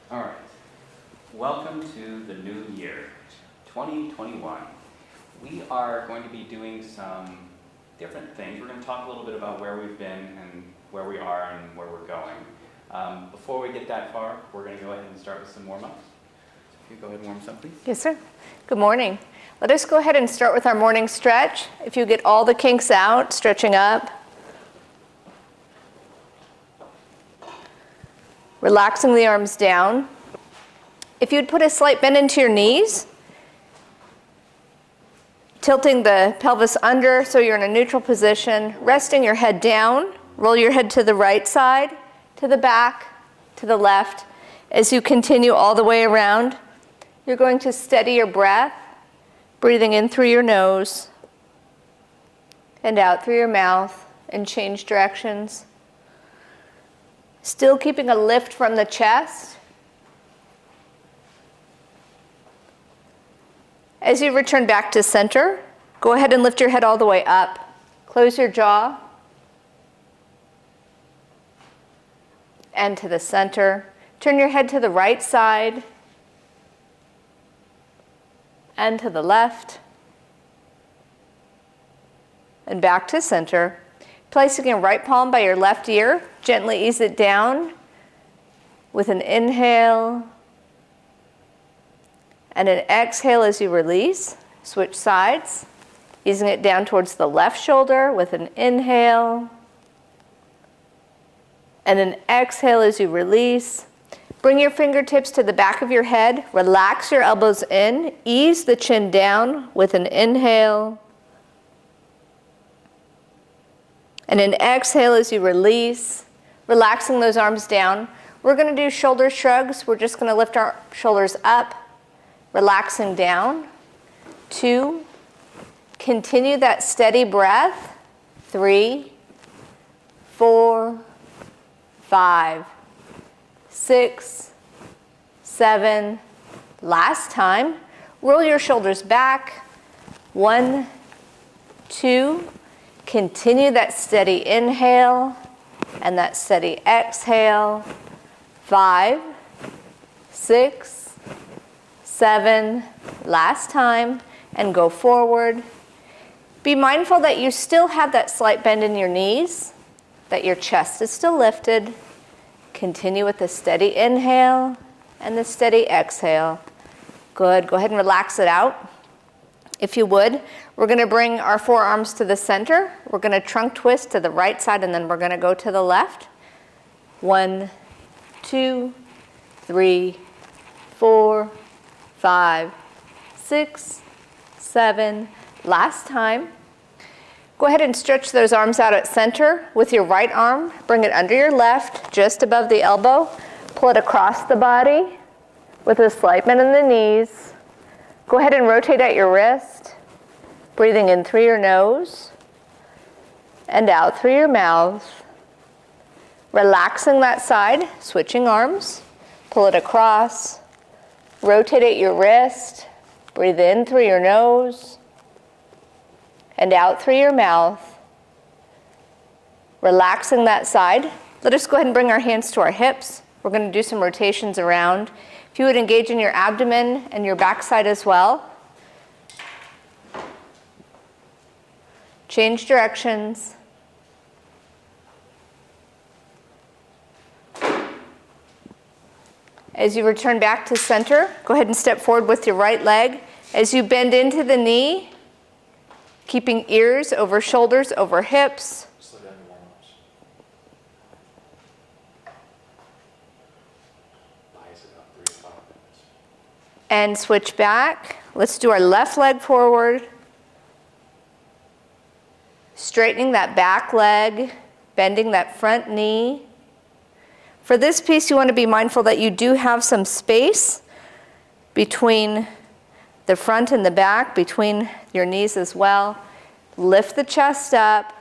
All right. Welcome to the new year, 2021. We are going to be doing some different things. We're going to talk a little bit about where we've been and where we are and where we're going. Before we get that far, we're going to go ahead and start with some warm-ups. So if you go ahead and warm us up, please. Yes, sir. Good morning. Let us go ahead and start with our morning stretch. If you get all the kinks out, stretching up. Relaxing the arms down. If you'd put a slight bend into your knees, tilting the pelvis under so you're in a neutral position, resting your head down, roll your head to the right side, to the back, to the left. As you continue all the way around, you're going to steady your breath, breathing in through your nose and out through your mouth, and change directions. Still keeping a lift from the chest. As you return back to center, go ahead and lift your head all the way up. Close your jaw. And to the center. Turn your head to the right side. And to the left. And back to center. Placing your right palm by your left ear, gently ease it down with an inhale and an exhale as you release. Switch sides, easing it down towards the left shoulder with an inhale and an exhale as you release. Bring your fingertips to the back of your head, relax your elbows in, ease the chin down with an inhale and an exhale as you release, relaxing those arms down. We're going to do shoulder shrugs. We're just going to lift our shoulders up, relaxing down. 2, continue that steady breath. 3, 4, 5, 6, 7. Last time. Roll your shoulders back. 1, 2. Continue that steady inhale and that steady exhale. 5, 6, 7. Last time. And go forward. Be mindful that you still have that slight bend in your knees, that your chest is still lifted. Continue with the steady inhale and the steady exhale. Good. Go ahead and relax it out. If you would, we're going to bring our forearms to the center. We're going to trunk twist to the right side, and then we're going to go to the left. 1, 2, 3, 4, 5, 6, 7. Last time. Go ahead and stretch those arms out at center with your right arm. Bring it under your left, just above the elbow. Pull it across the body with a slight bend in the knees. Go ahead and rotate at your wrist, breathing in through your nose and out through your mouth. Relaxing that side, switching arms. Pull it across, rotate at your wrist, breathe in through your nose and out through your mouth. Relaxing that side. Let us go ahead and bring our hands to our hips. We're going to do some rotations around. If you would engage in your abdomen and your backside as well. Change directions. As you return back to center, go ahead and step forward with your right leg. As you bend into the knee, keeping ears over shoulders, over hips. Slow down your warm-ups. Bias it up 3 to 5 minutes. And switch back. Let's do our left leg forward. Straightening that back leg, bending that front knee. For this piece, you want to be mindful that you do have some space between the front and the back, between your knees as well. Lift the chest up.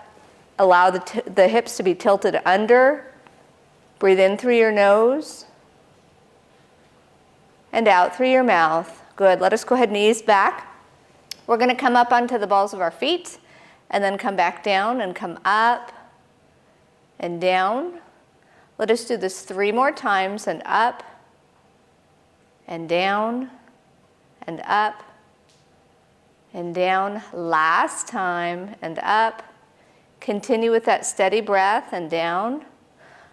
Allow the hips to be tilted under. Breathe in through your nose and out through your mouth. Good. Let us go ahead and ease back. We're going to come up onto the balls of our feet and then come back down and come up and down. Let us do this 3 more times, and up, and down, and up, and down. Last time, and up. Continue with that steady breath, and down.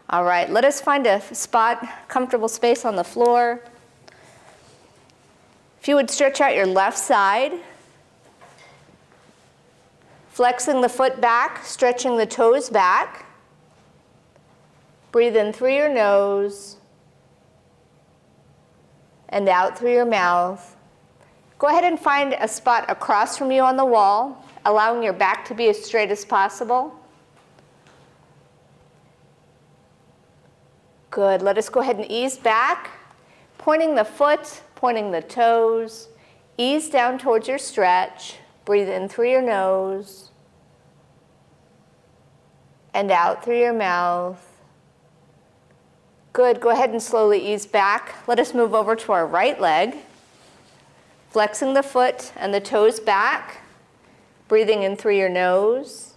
All right, let us find a spot, comfortable space on the floor. If you would stretch out your left side, flexing the foot back, stretching the toes back. Breathe in through your nose and out through your mouth. Go ahead and find a spot across from you on the wall, allowing your back to be as straight as possible. Good. Let us go ahead and ease back, pointing the foot, pointing the toes. Ease down towards your stretch. Breathe in through your nose and out through your mouth. Good. Go ahead and slowly ease back. Let us move over to our right leg, flexing the foot and the toes back, breathing in through your nose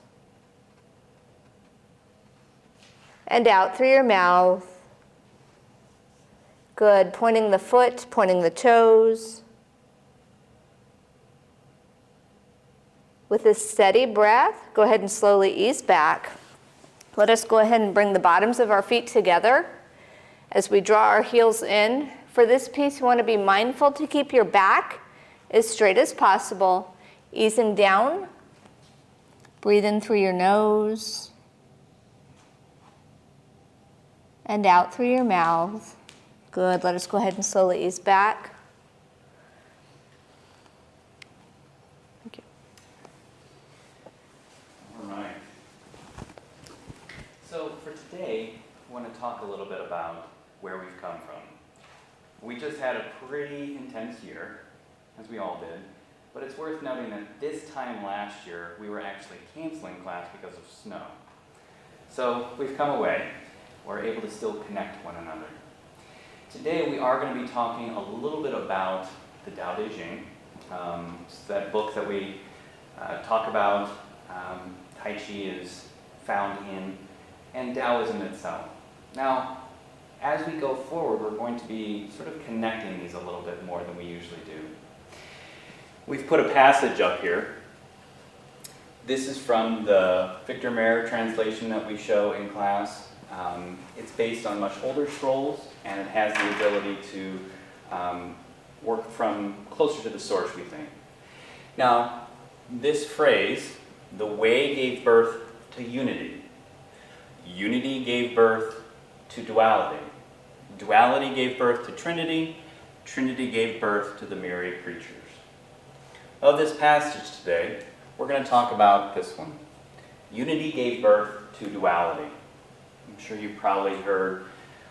and out through your mouth. Good. Pointing the foot, pointing the toes. With a steady breath, go ahead and slowly ease back. Let us go ahead and bring the bottoms of our feet together as we draw our heels in. For this piece, you want to be mindful to keep your back as straight as possible, easing down. Breathe in through your nose and out through your mouth. Good. Let us go ahead and slowly ease back. Thank you. All right. So for today, I want to talk a little bit about where we've come from. We just had a pretty intense year, as we all did, but it's worth noting that this time last year, we were actually canceling class because of snow. So we've come away. We're able to still connect one another. Today we are going to be talking a little bit about the Tao Te Ching, that book that we talk about. Tai Chi is found in, and Taoism itself. Now, as we go forward, we're going to be sort of connecting these a little bit more than we usually do. We've put a passage up here. This is from the Victor Mayer translation that we show in class. It's based on much older scrolls, and it has the ability to work from closer to the source, we think. Now, this phrase, the way gave birth to unity. Unity gave birth to duality. Duality gave birth to Trinity. Trinity gave birth to the myriad creatures. Of this passage today, we're going to talk about this one. Unity gave birth to duality. I'm sure you've probably heard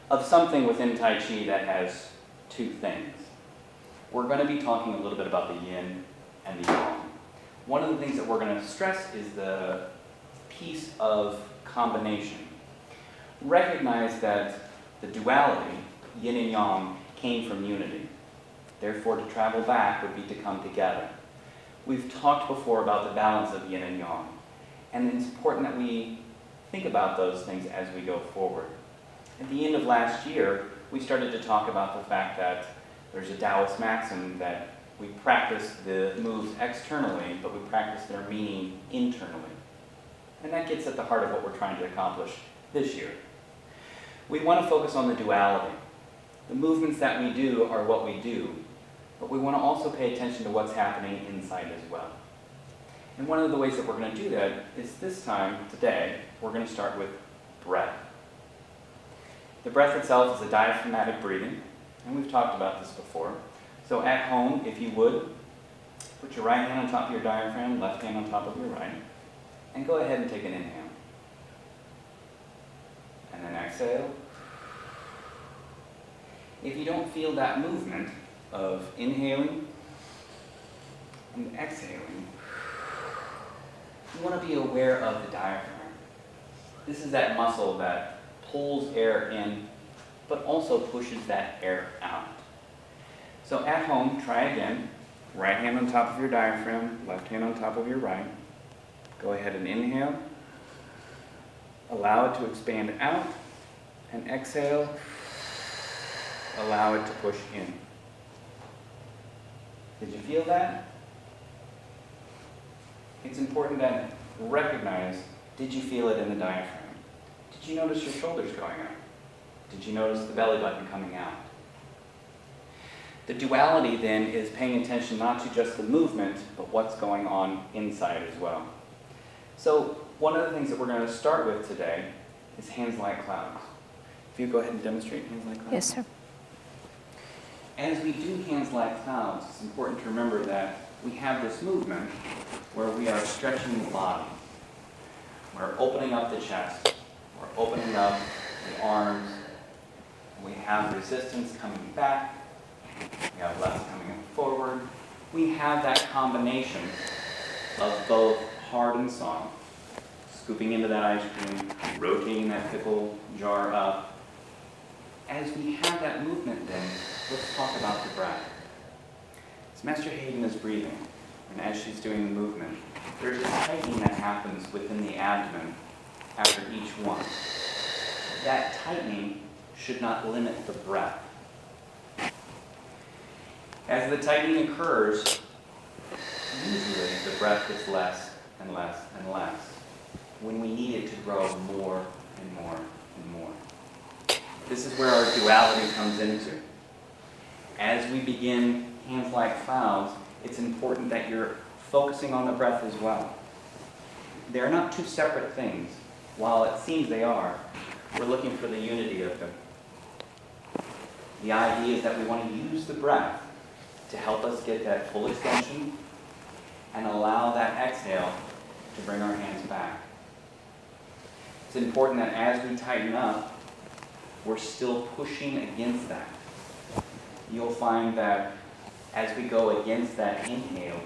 of something within Tai Chi that has two things. We're going to be talking a little bit about the yin and the yang. One of the things that we're going to stress is the piece of combination. Recognize that the duality, yin and yang, came from unity. Therefore, to travel back would be to come together. We've talked before about the balance of yin and yang, and it's important that we think about those things as we go forward. At the end of last year, we started to talk about the fact that there's a Taoist maxim that we practice the moves externally, but we practice their meaning internally. And that gets at the heart of what we're trying to accomplish this year. We want to focus on the duality. The movements that we do are what we do, but we want to also pay attention to what's happening inside as well. And one of the ways that we're going to do that is this time, today, we're going to start with breath. The breath itself is a diaphragmatic breathing, and we've talked about this before. So at home, if you would, put your right hand on top of your diaphragm, left hand on top of your right, and go ahead and take an inhale. And then exhale. If you don't feel that movement of inhaling and exhaling, you want to be aware of the diaphragm. This is that muscle that pulls air in, but also pushes that air out. So at home, try again. Right hand on top of your diaphragm, left hand on top of your right. Go ahead and inhale. Allow it to expand out, And exhale, allow it to push in. Did you feel that? It's important to recognize, did you feel it in the diaphragm? Did you notice your shoulders going up? Did you notice the belly button coming out? The duality then is paying attention not to just the movement, but what's going on inside as well. So one of the things that we're going to start with today is hands like clouds. If you go ahead and demonstrate hands like clouds. Yes, sir. As we do hands like clouds, it's important to remember that we have this movement where we are stretching the body. We're opening up the chest. We're opening up the arms. We have resistance coming back. We have left coming forward. We have that combination of both hard and soft. Scooping into that ice cream, rotating that pickle jar up. As we have that movement then, let's talk about the breath. As Master Hayden is breathing, and as she's doing the movement, there's a tightening that happens within the abdomen after each one. That tightening should not limit the breath. As the tightening occurs, usually the breath gets less and less and less, when we need it to grow more and more and more. This is where our duality comes into. As we begin hands like clouds, it's important that you're focusing on the breath as well. They're not two separate things. While it seems they are, we're looking for the unity of them. The idea is that we want to use the breath to help us get that full extension and allow that exhale to bring our hands back. It's important that as we tighten up, we're still pushing against that. You'll find that as we go against that inhale,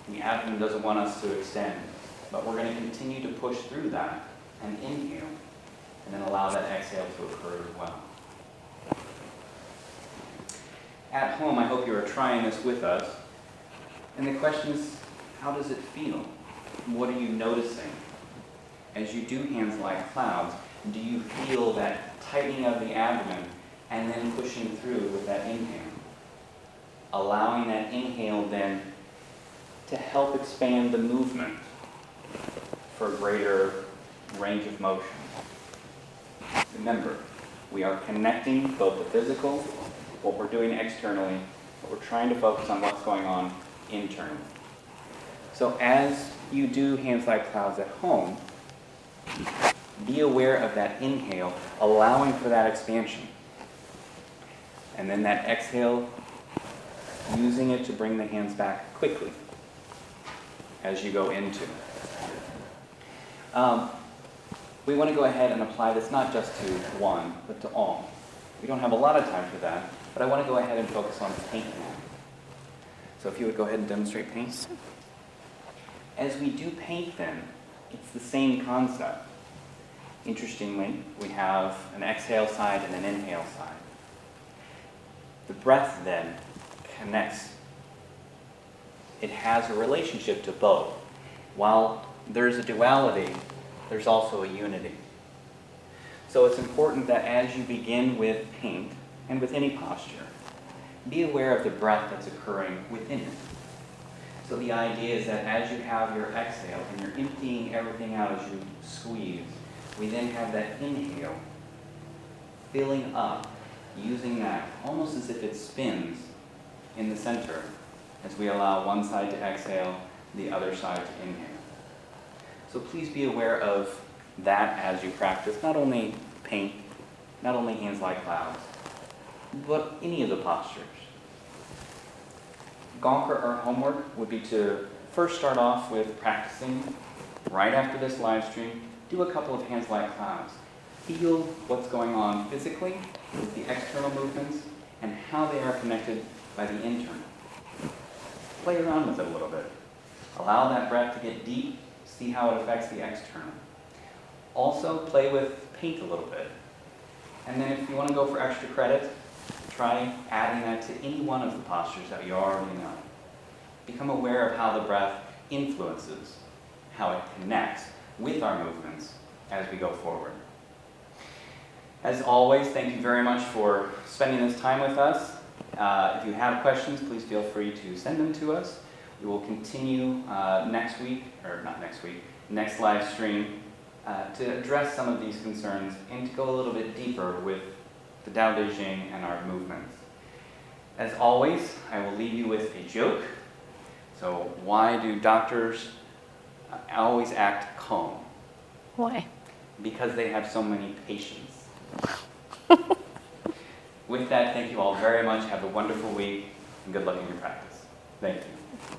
the abdomen doesn't want us to extend, but we're going to continue to push through that and inhale, and then allow that exhale to occur as well. At home, I hope you are trying this with us. And the question is, how does it feel? What are you noticing? As you do hands like clouds, do you feel that tightening of the abdomen and then pushing through with that inhale? Allowing that inhale then to help expand the movement for greater range of motion. Remember, we are connecting both the physical, what we're doing externally, but we're trying to focus on what's going on internally. So as you do hands like clouds at home, be aware of that inhale, allowing for that expansion. And then that exhale, using it to bring the hands back quickly as you go into. We want to go ahead and apply this not just to one, but to all. We don't have a lot of time for that, but I want to go ahead and focus on paint now. So if you would go ahead and demonstrate paint. As we do paint then, it's the same concept. Interestingly, we have an exhale side and an inhale side. The breath then connects. It has a relationship to both. While there's a duality, there's also a unity. So it's important that as you begin with paint, and with any posture, be aware of the breath that's occurring within it. So the idea is that as you have your exhale and you're emptying everything out as you squeeze, we then have that inhale, filling up, using that almost as if it spins in the center as we allow one side to exhale, the other side to inhale. So please be aware of that as you practice, not only paint, not only hands like clouds, but any of the postures. Gonker, our homework would be to first start off with practicing right after this live stream. Do a couple of hands like clouds. Feel what's going on physically with the external movements and how they are connected by the internal. Play around with it a little bit. Allow that breath to get deep. See how it affects the external. Also, play with paint a little bit. And then if you want to go for extra credit, try adding that to any one of the postures that you already know. Become aware of how the breath influences, how it connects with our movements as we go forward. As always, thank you very much for spending this time with us. If you have questions, please feel free to send them to us. We will continue next week, or not next week, next live stream to address some of these concerns and to go a little bit deeper with the Tao Te Ching and our movements. As always, I will leave you with a joke. So why do doctors always act calm? Why? Because they have so many patients. With that, thank you all very much. Have a wonderful week and good luck in your practice. Thank you.